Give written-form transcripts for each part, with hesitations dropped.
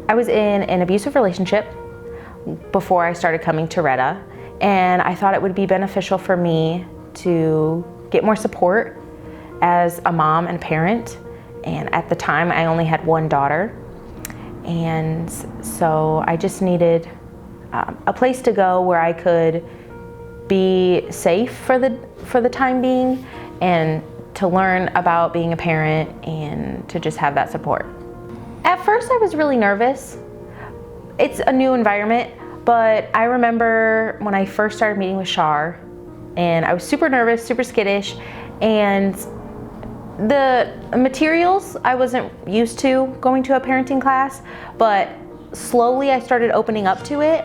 I was in an abusive relationship before I started coming to RETA, and I thought it would be beneficial for me to get more support as a mom and parent. And at the time, I only had one daughter. And so I just needed a place to go where I could be safe for the time being, and to learn about being a parent and to just have that support. At first, I was really nervous. It's a new environment, but I remember when I first started meeting with Char, and I was super nervous, super skittish, and the materials, I wasn't used to going to a parenting class, but slowly I started opening up to it,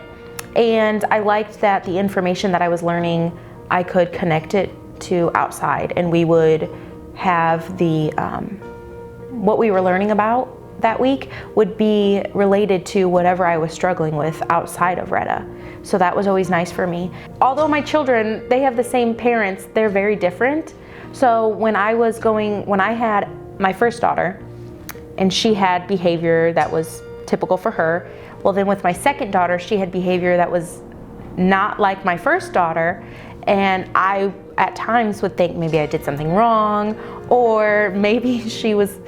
and I liked that the information that I was learning, I could connect it to outside, and we would have the, what we were learning about that week would be related to whatever I was struggling with outside of RETA. So that was always nice for me. Although my children, they have the same parents, they're very different. So when I had my first daughter, and she had behavior that was typical for her, well then with my second daughter, she had behavior that was not like my first daughter, and I at times would think maybe I did something wrong, or maybe she was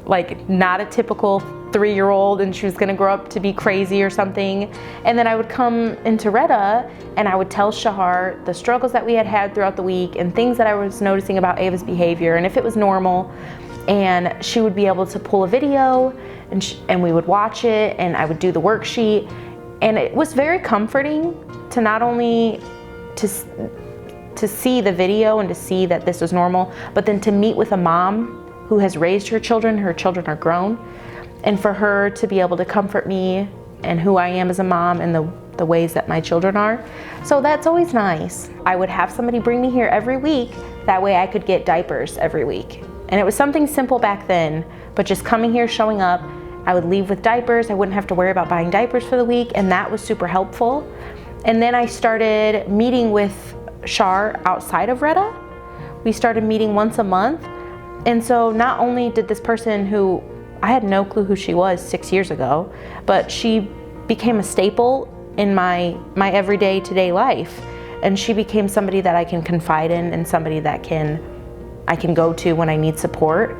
like not a typical 3-year-old and she was gonna grow up to be crazy or something. And then I would come into RETA and I would tell Char the struggles that we had had throughout the week and things that I was noticing about Ava's behavior and if it was normal. And she would be able to pull a video and we would watch it, and I would do the worksheet. And it was very comforting to not only to see the video and to see that this was normal, but then to meet with a mom who has raised her children are grown, and for her to be able to comfort me and who I am as a mom and the ways that my children are. So that's always nice. I would have somebody bring me here every week, that way I could get diapers every week. And it was something simple back then, but just coming here, showing up, I would leave with diapers. I wouldn't have to worry about buying diapers for the week, and that was super helpful. And then I started meeting with Char outside of RETA. We started meeting once a month. And so not only did this person who, I had no clue who she was 6 years ago, but she became a staple in my everyday today life. And she became somebody that I can confide in and somebody that I can go to when I need support.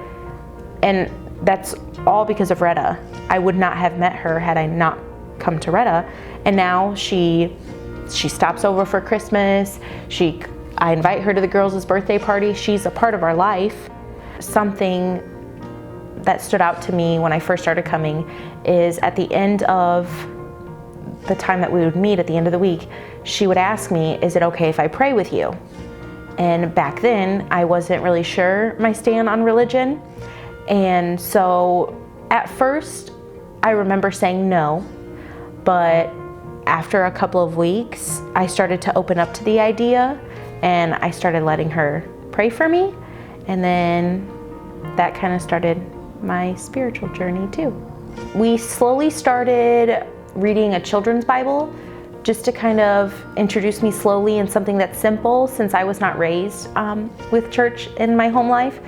And that's all because of RETA. I would not have met her had I not come to RETA. And now she stops over for Christmas. I invite her to the girls' birthday party. She's a part of our life. Something that stood out to me when I first started coming is at the end of the time that we would meet at the end of the week, she would ask me, is it okay if I pray with you? And back then, I wasn't really sure my stand on religion. And so at first, I remember saying no, but after a couple of weeks, I started to open up to the idea, and I started letting her pray for me. And then that kind of started my spiritual journey too. We slowly started reading a children's Bible just to kind of introduce me slowly in something that's simple, since I was not raised with church in my home life.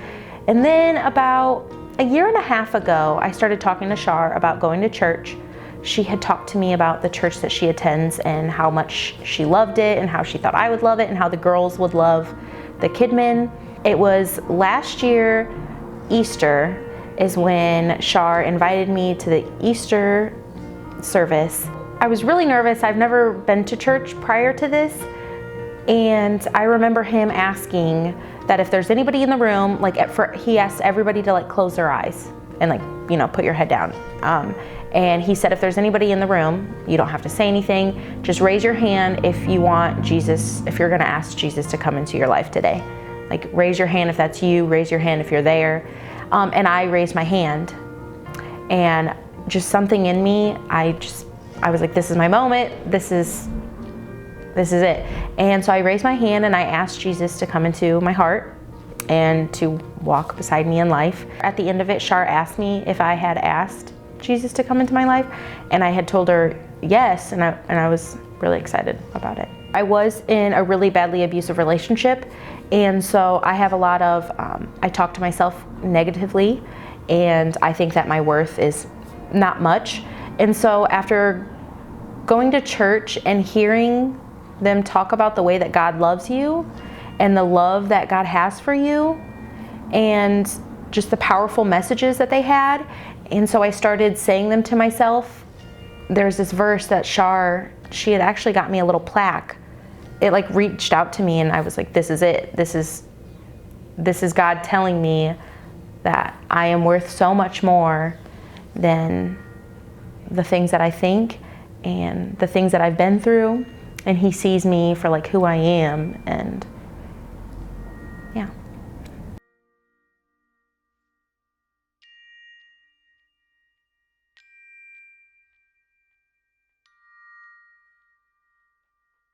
And then about a year and a half ago, I started talking to Char about going to church. She had talked to me about the church that she attends and how much she loved it and how she thought I would love it and how the girls would love the Kidman. It was last year, Easter, is when Char invited me to the Easter service. I was really nervous. I've never been to church prior to this. And I remember him asking that if there's anybody in the room, he asked everybody to close their eyes and put your head down. And he said, if there's anybody in the room, you don't have to say anything. Just raise your hand if you want Jesus, if you're gonna ask Jesus to come into your life today. Raise your hand if that's you, raise your hand if you're there. And I raised my hand, and just something in me, I was like, this is my moment, this is it. And so I raised my hand and I asked Jesus to come into my heart and to walk beside me in life. At the end of it, Char asked me if I had asked Jesus to come into my life, and I had told her yes, and I was really excited about it. I was in a really badly abusive relationship, and so I have a lot of, I talk to myself negatively, and I think that my worth is not much. And so after going to church and hearing them talk about the way that God loves you and the love that God has for you and just the powerful messages that they had, and so I started saying them to myself. There's this verse that Char, she had actually got me a little plaque. It like reached out to me and I was like, this is it. This is God telling me that I am worth so much more than the things that I think and the things that I've been through. And he sees me for like who I am, and yeah.